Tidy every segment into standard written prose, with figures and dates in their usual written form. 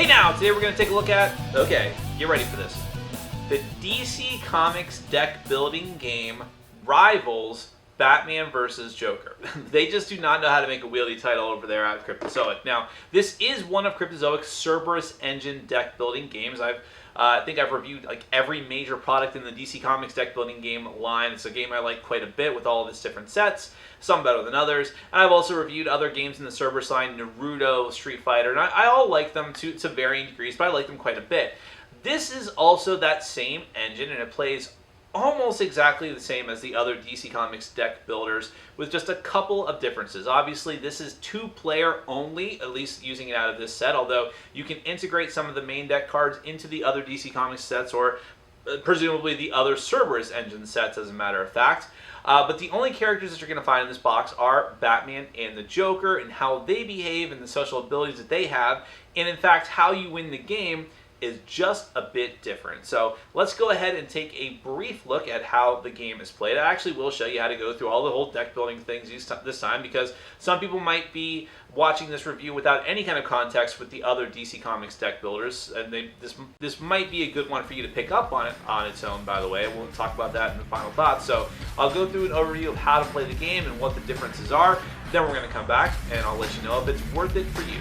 Hey now, today we're going to take a look at, okay, get ready for this, the DC Comics deck building game Rivals Batman vs. Joker. They just do not know how to make a wieldy title over there at Cryptozoic. Now, this is one of Cryptozoic's Cerberus engine deck building games. I think I've reviewed like every major product in the DC Comics deck building game line. It's a game I like quite a bit with all of its different sets, some better than others. And I've also reviewed other games in the Cerberus line, Naruto, Street Fighter, and I all like them to varying degrees, but I like them quite a bit. This is also that same engine, and it plays almost exactly the same as the other DC Comics deck builders, with just a couple of differences. Obviously, this is two-player only, at least using it out of this set, although you can integrate some of the main deck cards into the other DC Comics sets, or presumably the other Cerberus engine sets, as a matter of fact. But the only characters that you're going to find in this box are Batman and the Joker, and how they behave and the special abilities that they have, and in fact, how you win the game is just a bit different. So let's go ahead and take a brief look at how the game is played. I actually will show you how to go through all the whole deck building things this time, because some people might be watching this review without any kind of context with the other DC Comics deck builders, and this might be a good one for you to pick up on its own, by the way. We'll talk about that in the final thoughts. So I'll go through an overview of how to play the game and what the differences are. Then we're going to come back and I'll let you know if it's worth it for you.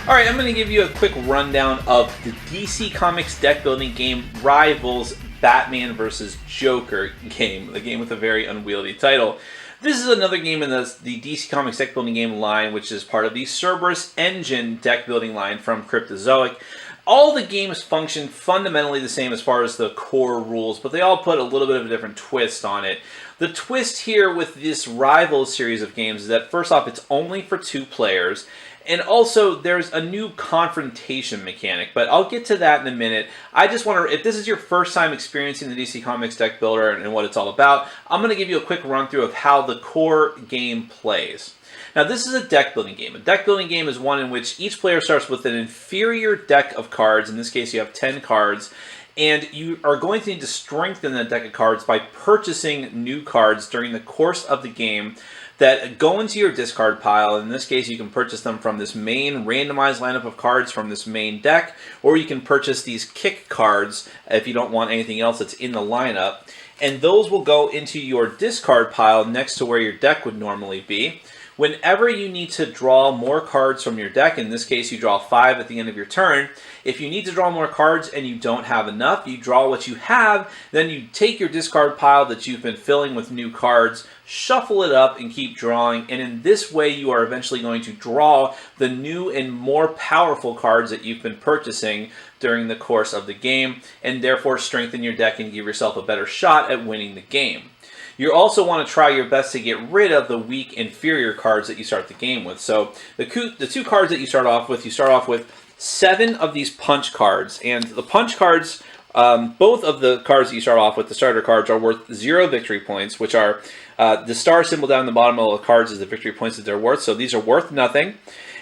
Alright, I'm going to give you a quick rundown of the DC Comics deck building game Rivals Batman vs. Joker game, the game with a very unwieldy title. This is another game in the DC Comics deck building game line, which is part of the Cerberus engine deck building line from Cryptozoic. All the games function fundamentally the same as far as the core rules, but they all put a little bit of a different twist on it. The twist here with this Rivals series of games is that, first off, it's only for 2 players. And also, there's a new confrontation mechanic, but I'll get to that in a minute. I just want to, if this is your first time experiencing the DC Comics deck builder and what it's all about, I'm going to give you a quick run through of how the core game plays. Now, this is a deck building game. A deck building game is one in which each player starts with an inferior deck of cards. In this case, you have 10 cards. And you are going to need to strengthen that deck of cards by purchasing new cards during the course of the game that go into your discard pile. In this case, you can purchase them from this main randomized lineup of cards from this main deck, or you can purchase these kick cards if you don't want anything else that's in the lineup. And those will go into your discard pile next to where your deck would normally be. Whenever you need to draw more cards from your deck, in this case you draw 5 at the end of your turn, if you need to draw more cards and you don't have enough, you draw what you have, then you take your discard pile that you've been filling with new cards, shuffle it up and keep drawing, and in this way you are eventually going to draw the new and more powerful cards that you've been purchasing during the course of the game, and therefore strengthen your deck and give yourself a better shot at winning the game. You also want to try your best to get rid of the weak, inferior cards that you start the game with. So the 2 cards that you start off with 7 of these punch cards. And the punch cards, both of the cards that you start off with, the starter cards, are worth 0 victory points, which are the star symbol down the bottom of the cards is the victory points that they're worth. So these are worth nothing.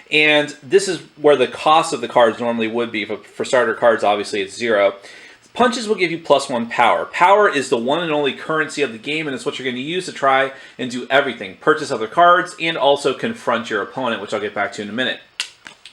And this is where the cost of the cards normally would be. For starter cards, obviously, it's 0. Punches will give you +1 power. Power is the one and only currency of the game, and it's what you're going to use to try and do everything. Purchase other cards, and also confront your opponent, which I'll get back to in a minute.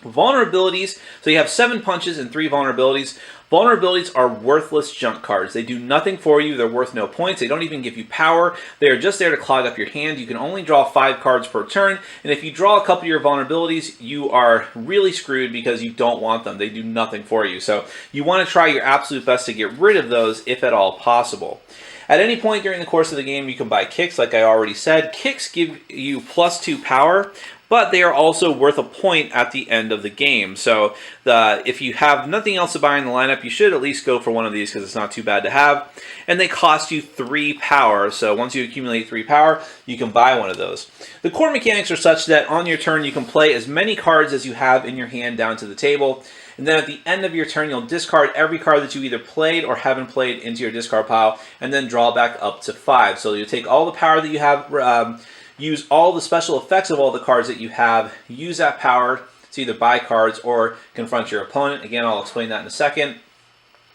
Vulnerabilities, so you have 7 punches and 3 vulnerabilities. Vulnerabilities are worthless junk cards. They do nothing for you. They're worth no points. They don't even give you power. They are just there to clog up your hand. You can only draw 5 cards per turn, and if you draw a couple of your vulnerabilities, you are really screwed because you don't want them. They do nothing for you. So you want to try your absolute best to get rid of those if at all possible. At any point during the course of the game, you can buy kicks, like I already said. Kicks give you +2 power, but they are also worth a point at the end of the game. So if you have nothing else to buy in the lineup, you should at least go for one of these because it's not too bad to have. And they cost you 3 power. So once you accumulate 3 power, you can buy one of those. The core mechanics are such that on your turn, you can play as many cards as you have in your hand down to the table. And then at the end of your turn, you'll discard every card that you either played or haven't played into your discard pile, and then draw back up to 5. So you'll take all the power that you have, use all the special effects of all the cards that you have, use that power to either buy cards or confront your opponent. Again, I'll explain that in a second.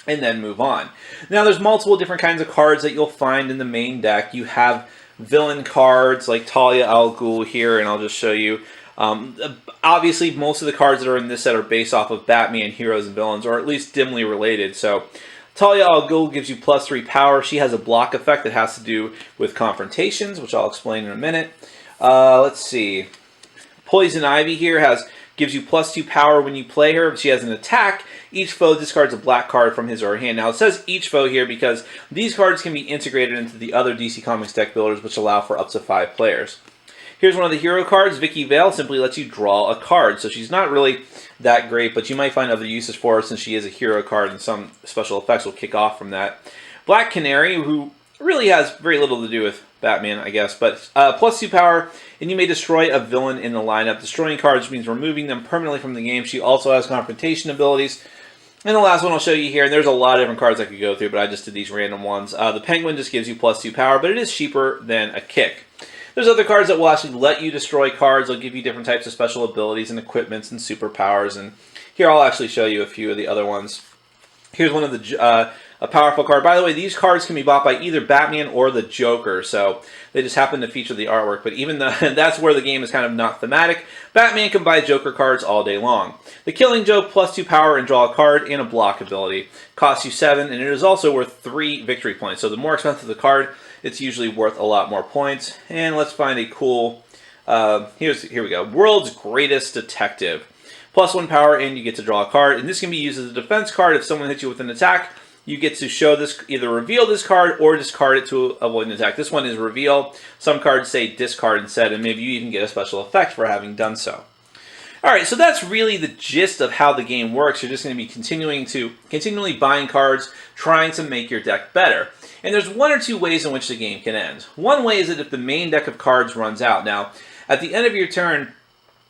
and then move on. Now there's multiple different kinds of cards that you'll find in the main deck. You have villain cards like Talia al Ghul here, and I'll just show you. Obviously, most of the cards that are in this set are based off of Batman heroes and villains, or at least dimly related. So Talia al Ghul gives you +3 power. She has a block effect that has to do with confrontations, which I'll explain in a minute. Let's see. Poison Ivy here gives you +2 power when you play her. She has an attack. Each foe discards a black card from his or her hand. Now it says each foe here because these cards can be integrated into the other DC Comics deck builders, which allow for up to 5 players. Here's one of the hero cards. Vicky Vale simply lets you draw a card. So she's not really that great, but you might find other uses for her since she is a hero card, and some special effects will kick off from that. Black Canary, who really has very little to do with Batman, I guess, but +2 power, and you may destroy a villain in the lineup. Destroying cards means removing them permanently from the game. She also has confrontation abilities. And the last one I'll show you here, and there's a lot of different cards I could go through, but I just did these random ones. The Penguin just gives you +2 power, but it is cheaper than a Kick. There's other cards that will actually let you destroy cards. They'll give you different types of special abilities and equipments and superpowers. And here I'll actually show you a few of the other ones. Here's one of the a powerful card. By the way, these cards can be bought by either Batman or the Joker, so they just happen to feature the artwork. But even that's where the game is kind of not thematic. Batman can buy Joker cards all day long. The Killing Joke, +2 power and draw a card, and a block ability. Costs you 7, and it is also worth 3 victory points. So the more expensive the card, it's usually worth a lot more points. And let's find a cool, here we go. World's Greatest Detective. +1 power, and you get to draw a card. And this can be used as a defense card. If someone hits you with an attack, you get to show this, either reveal this card or discard it to avoid an attack. This one is reveal. Some cards say discard instead, and maybe you even get a special effect for having done so. Alright, so that's really the gist of how the game works. You're just going to be continually buying cards, trying to make your deck better. And there's one or two ways in which the game can end. One way is that if the main deck of cards runs out. Now, at the end of your turn,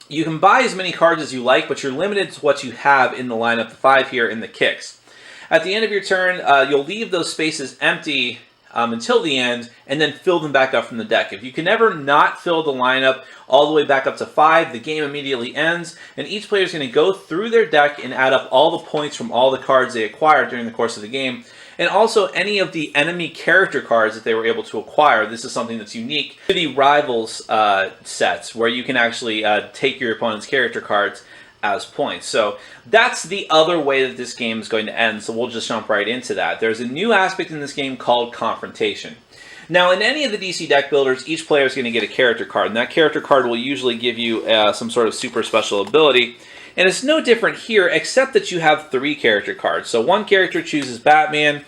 you can buy as many cards as you like, but you're limited to what you have in the lineup, the 5 here in the Kicks. At the end of your turn, you'll leave those spaces empty until the end, and then fill them back up from the deck. If you can ever not fill the lineup all the way back up to 5, the game immediately ends, and each player is going to go through their deck and add up all the points from all the cards they acquired during the course of the game, and also any of the enemy character cards that they were able to acquire. This is something that's unique to the Rivals sets, where you can actually take your opponent's character cards as points. So that's the other way that this game is going to end, so we'll just jump right into that. There's a new aspect in this game called Confrontation. Now, in any of the DC deck builders, each player is going to get a character card, and that character card will usually give you some sort of super special ability. And it's no different here, except that you have 3 character cards. So one character chooses Batman,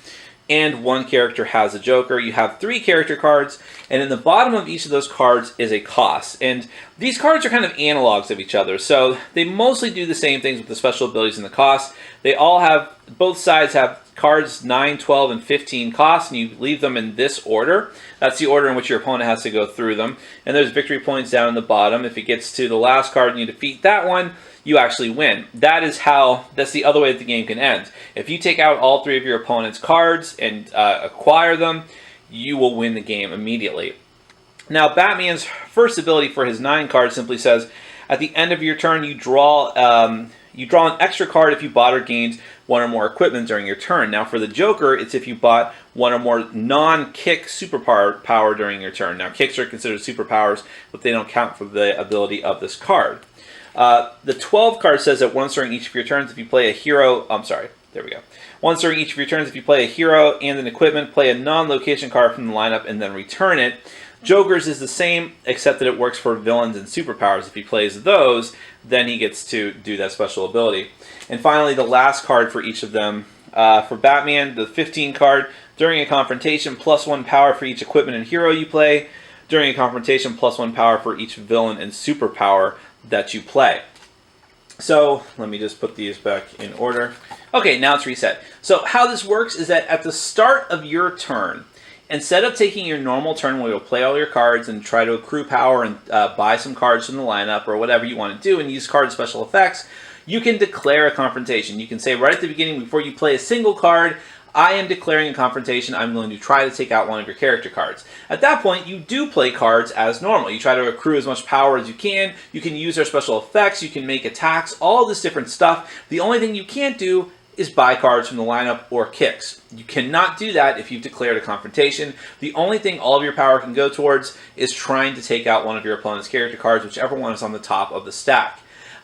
and one character has a Joker. You have 3 character cards, and in the bottom of each of those cards is a cost. And these cards are kind of analogs of each other, so they mostly do the same things with the special abilities and the cost. They all have, both sides have cards 9, 12, and 15 costs, and you leave them in this order. That's the order in which your opponent has to go through them. And there's victory points down in the bottom. If it gets to the last card and you defeat that one, you actually win. That's the other way that the game can end. If you take out all 3 of your opponent's cards and acquire them, you will win the game immediately. Now, Batman's first ability for his 9 cards simply says, at the end of your turn, you draw an extra card if you bought or gained 1 or more equipment during your turn. Now, for the Joker, it's if you bought 1 or more non-kick superpower during your turn. Now, kicks are considered superpowers, but they don't count for the ability of this card. The 12 card says that once during each of your turns, if you play a hero, once during each of your turns, if you play a hero and an equipment, play a non-location card from the lineup and then return it. Joker's is the same, except that it works for villains and superpowers. If he plays those, then he gets to do that special ability. And finally, the last card for each of them. For Batman, the 15 card, during a confrontation, +1 power for each equipment and hero you play. During a confrontation, +1 power for each villain and superpower that you play. So let me just put these back in order. Okay, now it's reset. So how this works is that at the start of your turn, instead of taking your normal turn where you'll play all your cards and try to accrue power and buy some cards from the lineup or whatever you want to do and use card special effects, you can declare a confrontation. You can say right at the beginning, before you play a single card, I am declaring a confrontation. I'm going to try to take out one of your character cards. At that point, you do play cards as normal. You try to accrue as much power as you can. You can use their special effects. You can make attacks, all this different stuff. The only thing you can't do is buy cards from the lineup or kicks. You cannot do that if you've declared a confrontation. The only thing all of your power can go towards is trying to take out one of your opponent's character cards, whichever one is on the top of the stack.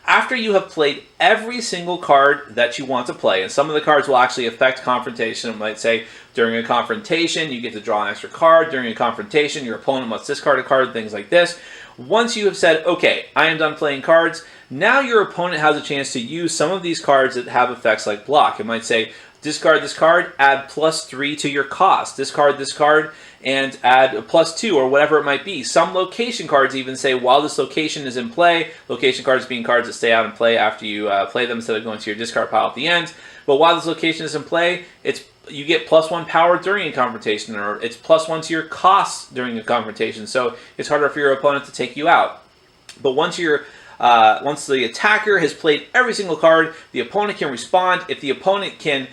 After you have played every single card that you want to play, and some of the cards will actually affect confrontation. It might say, during a confrontation, you get to draw an extra card. During a confrontation, your opponent must discard a card, things like this. Once you have said, okay, I am done playing cards, now your opponent has a chance to use some of these cards that have effects like block. It might say, discard this card, add +3 to your cost. Discard this card and add a +2 or whatever it might be. Some location cards even say, while this location is in play, location cards being cards that stay out and play after you play them instead of going to your discard pile at the end. But while this location is in play, you get +1 power during a confrontation, or it's +1 to your costs during a confrontation. So it's harder for your opponent to take you out. But once the attacker has played every single card, the opponent can respond. If the opponent can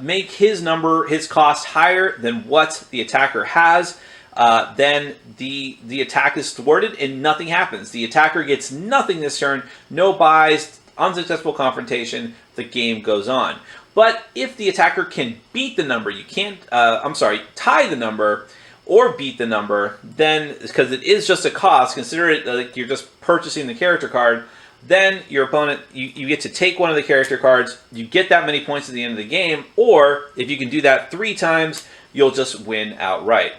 make his cost higher than what the attacker has, then the attack is thwarted and nothing happens. The attacker gets nothing this turn, no buys, unsuccessful confrontation, the game goes on. But if the attacker can beat the number, tie the number, or beat the number, then, because it is just a cost, consider it like you're just purchasing the character card, then your opponent, you get to take one of the character cards, you get that many points at the end of the game, or if you can do that 3 times, you'll just win outright.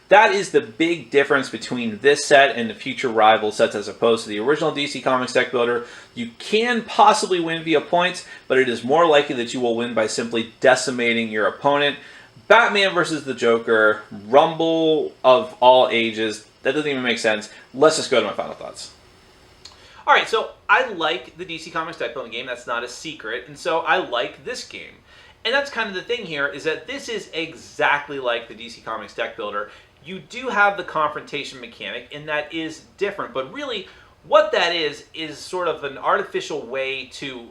That is the big difference between this set and the future rival sets as opposed to the original DC Comics deck builder. You can possibly win via points, but it is more likely that you will win by simply decimating your opponent. Batman versus the Joker, Rumble of all ages, that doesn't even make sense. Let's just go to my final thoughts. Alright, so I like the DC Comics deck building game, that's not a secret, and so I like this game. And that's kind of the thing here, is that this is exactly like the DC Comics deck builder. You do have the confrontation mechanic, and that is different, but really what that is sort of an artificial way to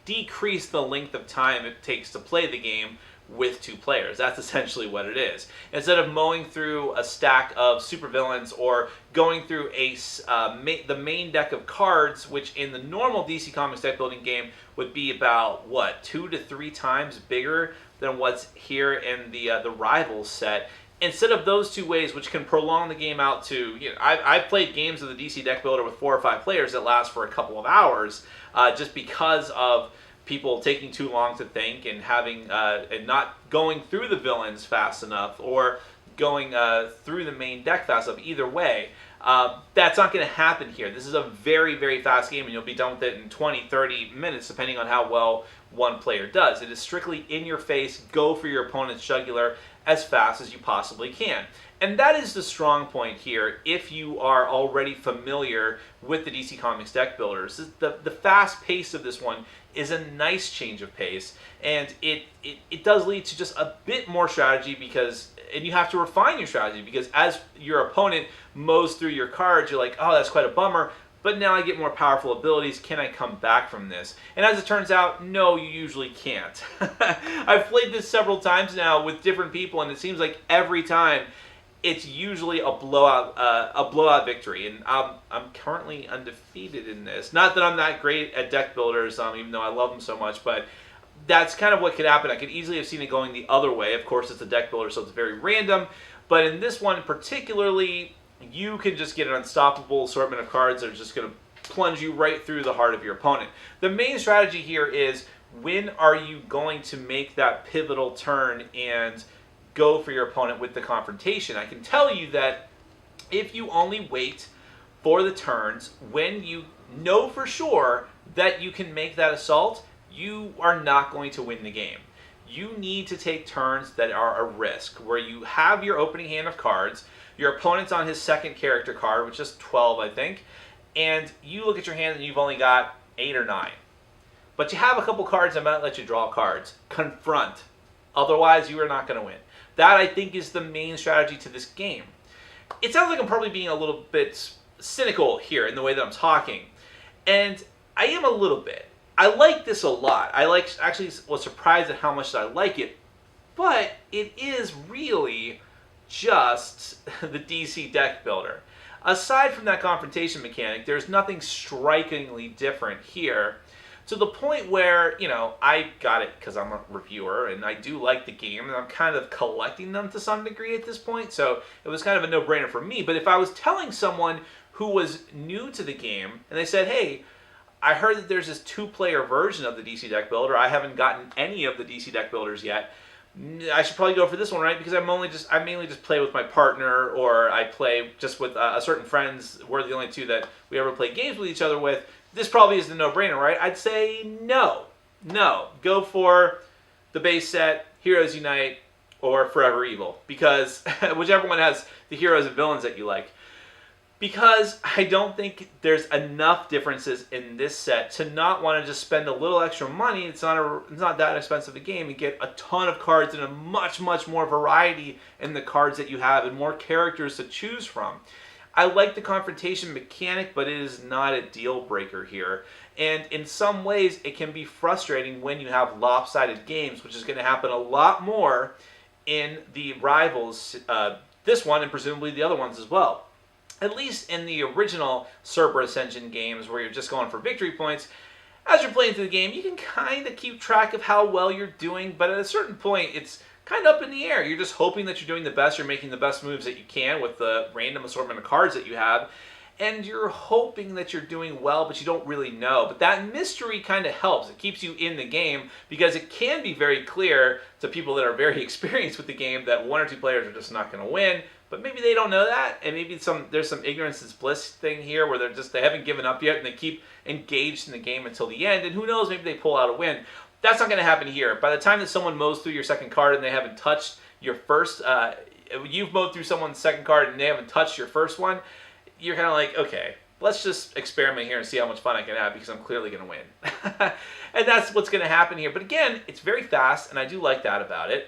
decrease the length of time it takes to play the game with 2 players. That's essentially what it is. Instead of mowing through a stack of supervillains or going through the main deck of cards, which in the normal DC Comics deck building game would be about, what, 2 to 3 times bigger than what's here in the Rivals set. Instead of those 2 ways, which can prolong the game out to, I've played games of the DC deck builder with 4 or 5 players that last for a couple of hours, just because of people taking too long to think and having and not going through the villains fast enough, or going through the main deck fast enough. Either way, that's not going to happen here. This is a very, very fast game, and you'll be done with it in 20, 30 minutes, depending on how well one player does. It is strictly in your face, go for your opponent's jugular as fast as you possibly can. And that is the strong point here if you are already familiar with the DC Comics deck builders. The fast pace of this one is a nice change of pace, and it does lead to just a bit more strategy, and you have to refine your strategy, because as your opponent mows through your cards, you're like, oh, that's quite a bummer, but now I get more powerful abilities. Can I come back from this? And as it turns out, no, you usually can't. I've played this several times now with different people, and it seems like every time it's usually a blowout victory. And I'm currently undefeated in this. Not that I'm that great at deck builders, even though I love them so much, but that's kind of what could happen. I could easily have seen it going the other way. Of course, it's a deck builder, so it's very random. But in this one particularly, you can just get an unstoppable assortment of cards that are just going to plunge you right through the heart of your opponent. The main strategy here is, when are you going to make that pivotal turn and go for your opponent with the confrontation? I can tell you that if you only wait for the turns when you know for sure that you can make that assault, you are not going to win the game. You need to take turns that are a risk, where you have your opening hand of cards, your opponent's on his second character card, which is 12, I think, and you look at your hand and you've only got 8 or 9. But you have a couple cards that might let you draw cards. Confront. Otherwise, you are not going to win. That, I think, is the main strategy to this game. It sounds like I'm probably being a little bit cynical here in the way that I'm talking. And I am a little bit. I like this a lot. Actually was surprised at how much I like it. But it is really just the DC deck builder. Aside from that confrontation mechanic, there's nothing strikingly different here. to the point where, I got it because I'm a reviewer and I do like the game and I'm kind of collecting them to some degree at this point, so it was kind of a no-brainer for me. But if I was telling someone who was new to the game and they said, hey, I heard that there's this 2-player version of the DC Deck Builder, I haven't gotten any of the DC Deck Builders yet, I should probably go for this one, right? Because I mainly just play with my partner, or I play just with certain friends. We're the only two that we ever play games with each other with. This probably is the no-brainer, right? I'd say no. Go for the base set, Heroes Unite, or Forever Evil, because whichever one has the heroes and villains that you like. Because I don't think there's enough differences in this set to not want to just spend a little extra money. It's not that expensive a game, and get a ton of cards and a much more variety in the cards that you have and more characters to choose from. I like the confrontation mechanic, but it is not a deal breaker here. And in some ways, it can be frustrating when you have lopsided games, which is going to happen a lot more in the Rivals, this one and presumably the other ones as well. At least in the original Cerberus Engine games where you're just going for victory points, as you're playing through the game, you can kind of keep track of how well you're doing, but at a certain point, it's kind of up in the air. You're just hoping that you're doing the best, you're making the best moves that you can with the random assortment of cards that you have, and you're hoping that you're doing well, but you don't really know. But that mystery kind of helps. It keeps you in the game, because it can be very clear to people that are very experienced with the game that 1 or 2 players are just not going to win. But maybe they don't know that, and maybe there's some ignorance is bliss thing here where they haven't given up yet and they keep engaged in the game until the end, and who knows, maybe they pull out a win. That's not going to happen here. By the time that someone mows through your second card and they haven't touched your first, you've mowed through someone's second card and they haven't touched your first one, you're kind of like, okay, let's just experiment here and see how much fun I can have, because I'm clearly going to win. And that's what's going to happen here. But again, it's very fast, and I do like that about it.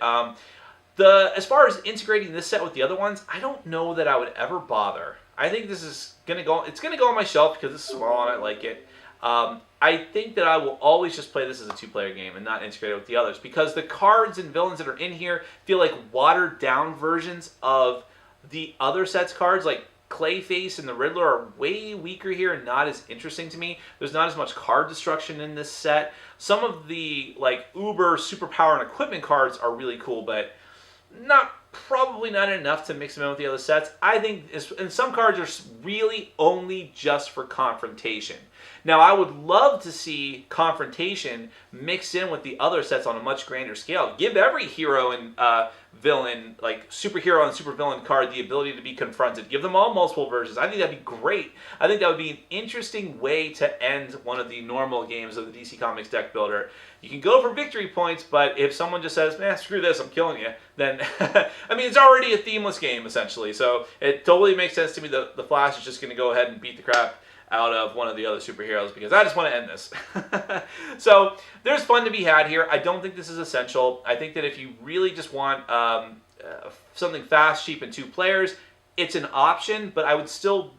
As far as integrating this set with the other ones, I don't know that I would ever bother. I think this is going to go, it's going to go on my shelf because it's small and I like it. I think that I will always just play this as a 2-player game and not integrate it with the others, because the cards and villains that are in here feel like watered down versions of the other set's cards. Like Clayface and the Riddler are way weaker here and not as interesting to me. There's not as much card destruction in this set. Some of the like uber superpower and equipment cards are really cool, but probably not enough to mix them in with the other sets. I think, and some cards are really only just for confrontation. Now, I would love to see confrontation mixed in with the other sets on a much grander scale. Give every hero and villain, like superhero and supervillain card, the ability to be confronted. Give them all multiple versions. I think that'd be great. I think that would be an interesting way to end one of the normal games of the DC Comics Deck Builder. You can go for victory points, but if someone just says, man, screw this, I'm killing you, then, I mean, it's already a themeless game, essentially. So it totally makes sense to me that the Flash is just going to go ahead and beat the crap out of one of the other superheroes, because I just want to end this. So there's fun to be had here. I don't think this is essential. I think that if you really just want something fast, cheap, and 2 players, it's an option, but I would still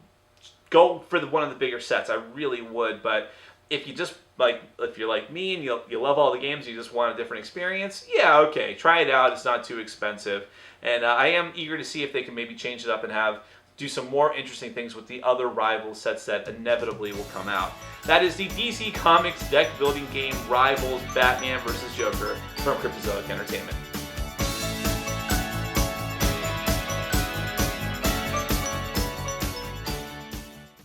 go for one of the bigger sets. I really would. But if you just if you're like me and you love all the games, you just want a different experience, yeah, okay, try it out. It's not too expensive, and I am eager to see if they can maybe change it up and do some more interesting things with the other Rivals sets that inevitably will come out. That is the DC Comics deck building game Rivals Batman vs. Joker from Cryptozoic Entertainment.